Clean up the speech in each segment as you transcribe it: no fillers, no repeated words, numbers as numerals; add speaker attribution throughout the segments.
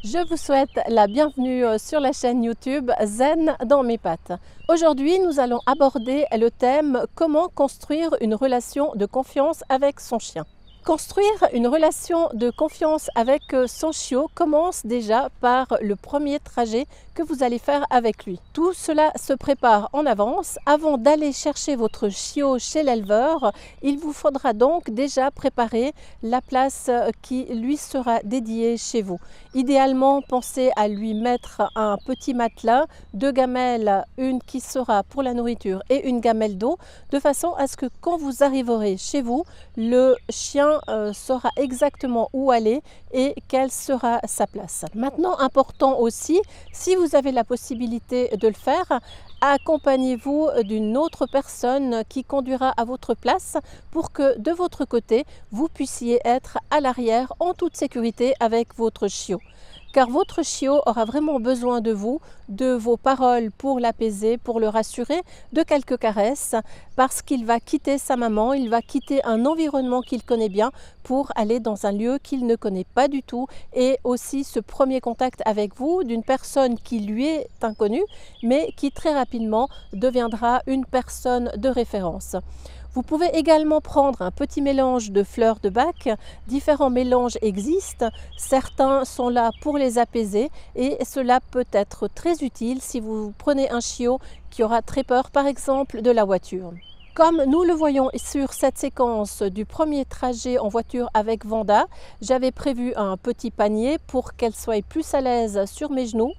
Speaker 1: Je vous souhaite la bienvenue sur la chaîne YouTube Zen dans mes pattes. Aujourd'hui, nous allons aborder le thème comment construire une relation de confiance avec son chien. Construire une relation de confiance avec son chiot commence déjà par le premier trajet que vous allez faire avec lui. Tout cela se prépare en avance. Avant d'aller chercher votre chiot chez l'éleveur, il vous faudra donc déjà préparer la place qui lui sera dédiée chez vous. Idéalement, pensez à lui mettre un petit matelas, 2 gamelles, une qui sera pour la nourriture et une gamelle d'eau, de façon à ce que quand vous arriverez chez vous, le chien saura exactement où aller et quelle sera sa place. Maintenant, important aussi, si vous avez la possibilité de le faire, accompagnez-vous d'une autre personne qui conduira à votre place pour que de votre côté, vous puissiez être à l'arrière en toute sécurité avec votre chiot. Car votre chiot aura vraiment besoin de vous, de vos paroles pour l'apaiser, pour le rassurer, de quelques caresses, parce qu'il va quitter sa maman, il va quitter un environnement qu'il connaît bien pour aller dans un lieu qu'il ne connaît pas du tout, et aussi ce premier contact avec vous d'une personne qui lui est inconnue, mais qui très rapidement deviendra une personne de référence. Vous pouvez également prendre un petit mélange de fleurs de bac. Différents mélanges existent. Certains sont là pour les apaiser et cela peut être très utile si vous prenez un chiot qui aura très peur, par exemple, de la voiture. Comme nous le voyons sur cette séquence du premier trajet en voiture avec Vanda, j'avais prévu un petit panier pour qu'elle soit plus à l'aise sur mes genoux.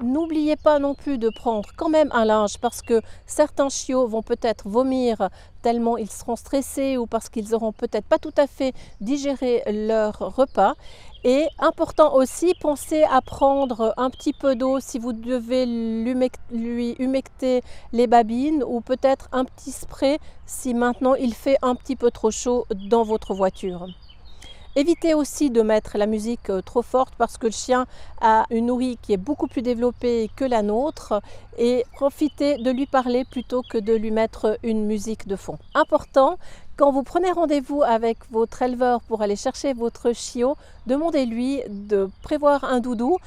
Speaker 1: N'oubliez pas non plus de prendre quand même un linge parce que certains chiots vont peut-être vomir tellement ils seront stressés ou parce qu'ils n'auront peut-être pas tout à fait digéré leur repas. Et important aussi, pensez à prendre un petit peu d'eau si vous devez lui humecter les babines ou peut-être un petit spray si maintenant il fait un petit peu trop chaud dans votre voiture. Évitez aussi de mettre la musique trop forte parce que le chien a une ouïe qui est beaucoup plus développée que la nôtre et profitez de lui parler plutôt que de lui mettre une musique de fond. Important, quand vous prenez rendez-vous avec votre éleveur pour aller chercher votre chiot, demandez-lui de prévoir un doudou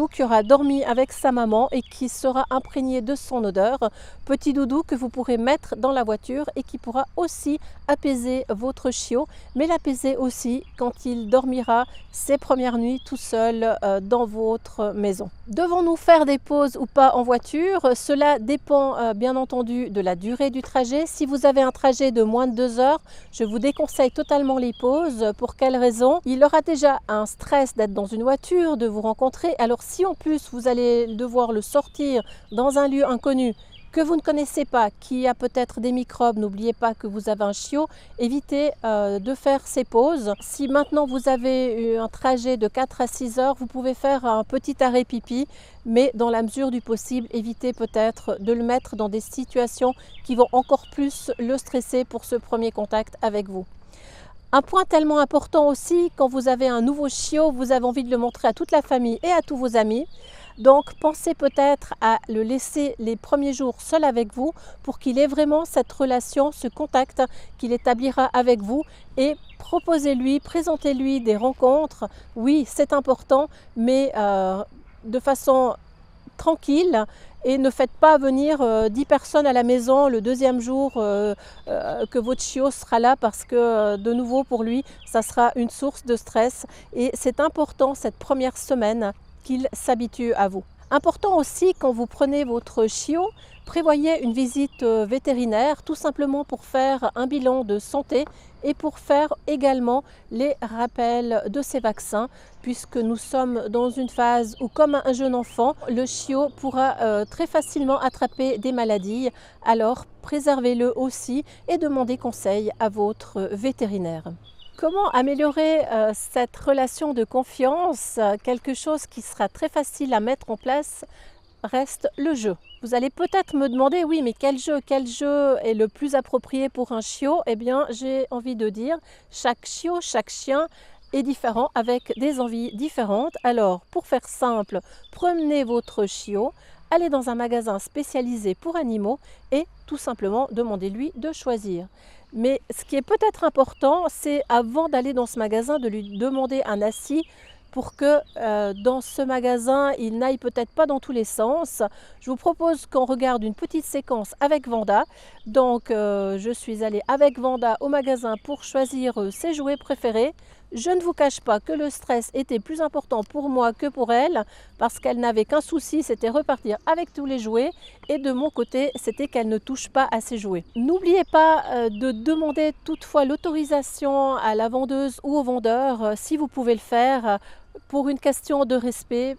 Speaker 1: qui aura dormi avec sa maman et qui sera imprégné de son odeur. Petit doudou que vous pourrez mettre dans la voiture et qui pourra aussi apaiser votre chiot, mais l'apaiser aussi quand il dormira ses premières nuits tout seul dans votre maison. Devons-nous faire des pauses ou pas en voiture? Cela dépend bien entendu de la durée du trajet. Si vous avez un trajet de moins de 2 heures, je vous déconseille totalement les pauses. Pour quelle raison? Il aura déjà un stress d'être dans une voiture, de vous rencontrer. Alors si en plus vous allez devoir le sortir dans un lieu inconnu, que vous ne connaissez pas, qui a peut-être des microbes, n'oubliez pas que vous avez un chiot, évitez de faire ces pauses. Si maintenant vous avez un trajet de 4 à 6 heures, vous pouvez faire un petit arrêt pipi, mais dans la mesure du possible, évitez peut-être de le mettre dans des situations qui vont encore plus le stresser pour ce premier contact avec vous. Un point tellement important aussi, quand vous avez un nouveau chiot, vous avez envie de le montrer à toute la famille et à tous vos amis. Donc pensez peut-être à le laisser les premiers jours seul avec vous pour qu'il ait vraiment cette relation, ce contact qu'il établira avec vous et proposez-lui, présentez-lui des rencontres. Oui, c'est important, mais de façon tranquille et ne faites pas venir 10 personnes à la maison le deuxième jour que votre chiot sera là parce que de nouveau pour lui, ça sera une source de stress et c'est important cette première semaine qu'il s'habitue à vous. Important aussi quand vous prenez votre chiot, prévoyez une visite vétérinaire tout simplement pour faire un bilan de santé et pour faire également les rappels de ces vaccins puisque nous sommes dans une phase où comme un jeune enfant, le chiot pourra très facilement attraper des maladies. Alors préservez-le aussi et demandez conseil à votre vétérinaire. Comment améliorer cette relation de confiance? Quelque chose qui sera très facile à mettre en place reste le jeu. Vous allez peut-être me demander, oui, mais quel jeu est le plus approprié pour un chiot? Eh bien, j'ai envie de dire, chaque chiot, chaque chien est différent avec des envies différentes. Alors, pour faire simple, prenez votre chiot, allez dans un magasin spécialisé pour animaux et tout simplement demandez-lui de choisir. Mais ce qui est peut-être important, c'est avant d'aller dans ce magasin de lui demander un assis pour que dans ce magasin, il n'aille peut-être pas dans tous les sens. Je vous propose qu'on regarde une petite séquence avec Vanda. Donc je suis allée avec Vanda au magasin pour choisir ses jouets préférés. Je ne vous cache pas que le stress était plus important pour moi que pour elle, parce qu'elle n'avait qu'un souci, c'était repartir avec tous les jouets, et de mon côté, c'était qu'elle ne touche pas à ses jouets. N'oubliez pas de demander toutefois l'autorisation à la vendeuse ou au vendeur, si vous pouvez le faire, pour une question de respect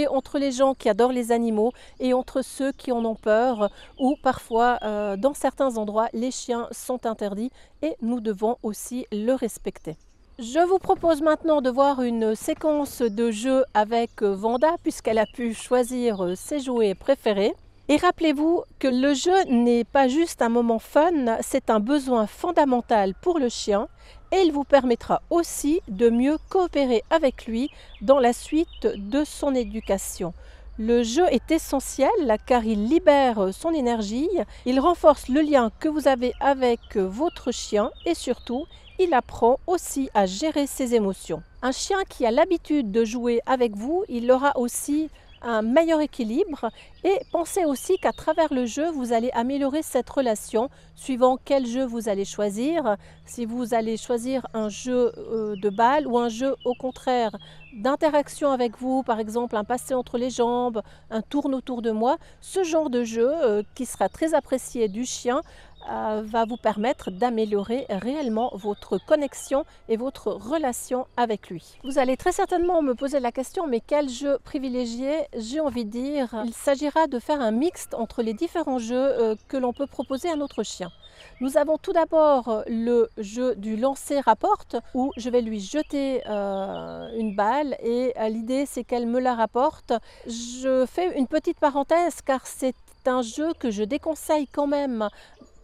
Speaker 1: entre les gens qui adorent les animaux et entre ceux qui en ont peur, ou parfois dans certains endroits les chiens sont interdits et nous devons aussi le respecter. Je vous propose maintenant de voir une séquence de jeu avec Vanda, puisqu'elle a pu choisir ses jouets préférés. Et rappelez-vous que le jeu n'est pas juste un moment fun, c'est un besoin fondamental pour le chien, et il vous permettra aussi de mieux coopérer avec lui dans la suite de son éducation. Le jeu est essentiel car il libère son énergie, il renforce le lien que vous avez avec votre chien et surtout, il apprend aussi à gérer ses émotions. Un chien qui a l'habitude de jouer avec vous, il aura aussi un meilleur équilibre, et pensez aussi qu'à travers le jeu, vous allez améliorer cette relation suivant quel jeu vous allez choisir. Si vous allez choisir un jeu de balle ou un jeu au contraire d'interaction avec vous, par exemple un passer entre les jambes, un tourne autour de moi, ce genre de jeu qui sera très apprécié du chien va vous permettre d'améliorer réellement votre connexion et votre relation avec lui. Vous allez très certainement me poser la question, mais quel jeu privilégier? J'ai envie de dire, il s'agira de faire un mixte entre les différents jeux que l'on peut proposer à notre chien. Nous avons tout d'abord le jeu du lancer-rapporte où je vais lui jeter une balle et l'idée c'est qu'elle me la rapporte. Je fais une petite parenthèse car c'est un jeu que je déconseille quand même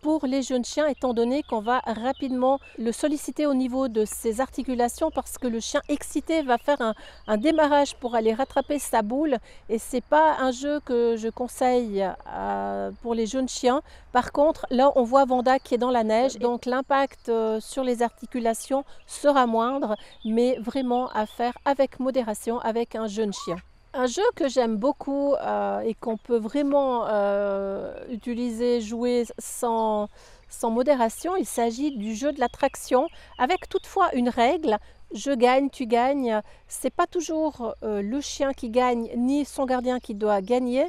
Speaker 1: pour les jeunes chiens, étant donné qu'on va rapidement le solliciter au niveau de ses articulations parce que le chien excité va faire un démarrage pour aller rattraper sa boule, et c'est pas un jeu que je conseille pour les jeunes chiens. Par contre, là on voit Vanda qui est dans la neige, donc l'impact sur les articulations sera moindre, mais vraiment à faire avec modération avec un jeune chien. Un jeu que j'aime beaucoup et qu'on peut vraiment utiliser, jouer sans modération, il s'agit du jeu de l'attraction, avec toutefois une règle: je gagne, tu gagnes. C'est pas toujours le chien qui gagne, ni son gardien qui doit gagner.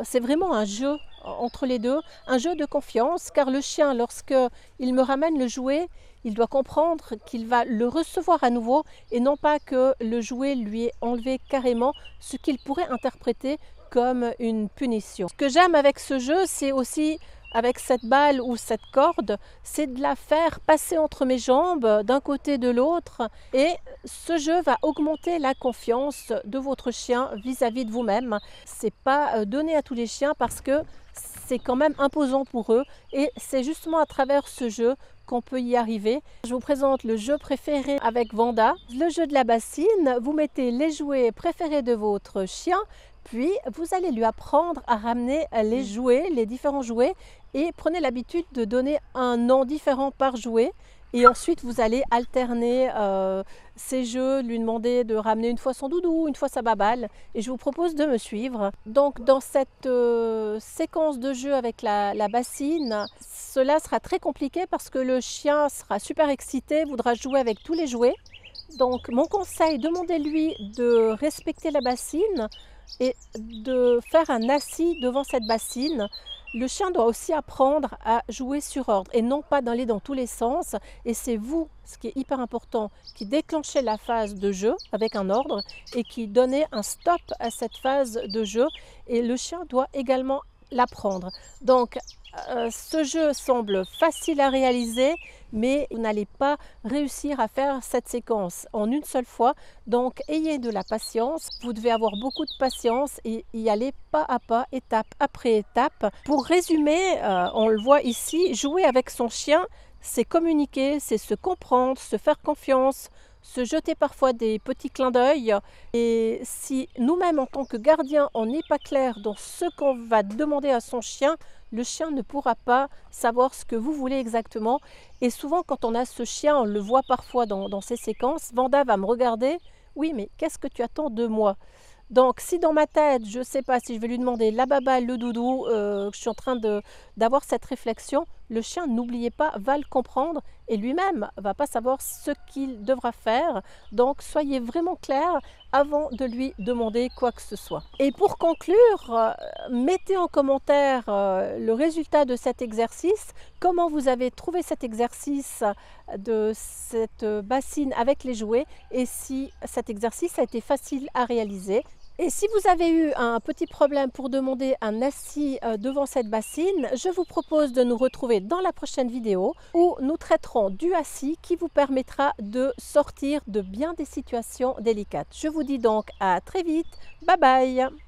Speaker 1: C'est vraiment un jeu entre les deux, un jeu de confiance, car le chien, lorsqu'il me ramène le jouet, il doit comprendre qu'il va le recevoir à nouveau et non pas que le jouet lui est enlevé carrément, ce qu'il pourrait interpréter comme une punition. Ce que j'aime avec ce jeu, c'est aussi, avec cette balle ou cette corde, c'est de la faire passer entre mes jambes d'un côté de l'autre, et ce jeu va augmenter la confiance de votre chien vis-à-vis de vous-même. C'est pas donné à tous les chiens parce que c'est quand même imposant pour eux, et c'est justement à travers ce jeu qu'on peut y arriver. Je vous présente le jeu préféré avec Vanda, le jeu de la bassine. Vous mettez les jouets préférés de votre chien, puis vous allez lui apprendre à ramener les jouets, les différents jouets, et prenez l'habitude de donner un nom différent par jouet. Et ensuite, vous allez alterner ces jeux, lui demander de ramener une fois son doudou, une fois sa baballe. Et je vous propose de me suivre. Donc, dans cette séquence de jeu avec la bassine, cela sera très compliqué parce que le chien sera super excité, voudra jouer avec tous les jouets. Donc, mon conseil, demandez-lui de respecter la bassine et de faire un assis devant cette bassine. Le chien doit aussi apprendre à jouer sur ordre et non pas d'aller dans tous les sens. Et c'est vous, ce qui est hyper important, qui déclenchez la phase de jeu avec un ordre et qui donnez un stop à cette phase de jeu. Et le chien doit également l'apprendre. Donc, ce jeu semble facile à réaliser, mais vous n'allez pas réussir à faire cette séquence en une seule fois. Donc, ayez de la patience. Vous devez avoir beaucoup de patience et y aller pas à pas, étape après étape. Pour résumer, on le voit ici, jouer avec son chien, c'est communiquer, c'est se comprendre, se faire confiance, se jeter parfois des petits clins d'œil. Et si nous-mêmes, en tant que gardiens, on n'est pas clair dans ce qu'on va demander à son chien, le chien ne pourra pas savoir ce que vous voulez exactement. Et souvent, quand on a ce chien, on le voit parfois dans ces séquences, Vanda va me regarder, Oui, mais qu'est-ce que tu attends de moi? Donc, si dans ma tête, je ne sais pas si je vais lui demander la baba, le doudou, je suis en train d'avoir cette réflexion, le chien, n'oubliez pas, va le comprendre et lui-même va pas savoir ce qu'il devra faire. Donc, soyez vraiment clair avant de lui demander quoi que ce soit. Et pour conclure, mettez en commentaire le résultat de cet exercice, comment vous avez trouvé cet exercice de cette bassine avec les jouets et si cet exercice a été facile à réaliser. Et si vous avez eu un petit problème pour demander un assis devant cette bassine, je vous propose de nous retrouver dans la prochaine vidéo où nous traiterons du assis qui vous permettra de sortir de bien des situations délicates. Je vous dis donc à très vite. Bye bye!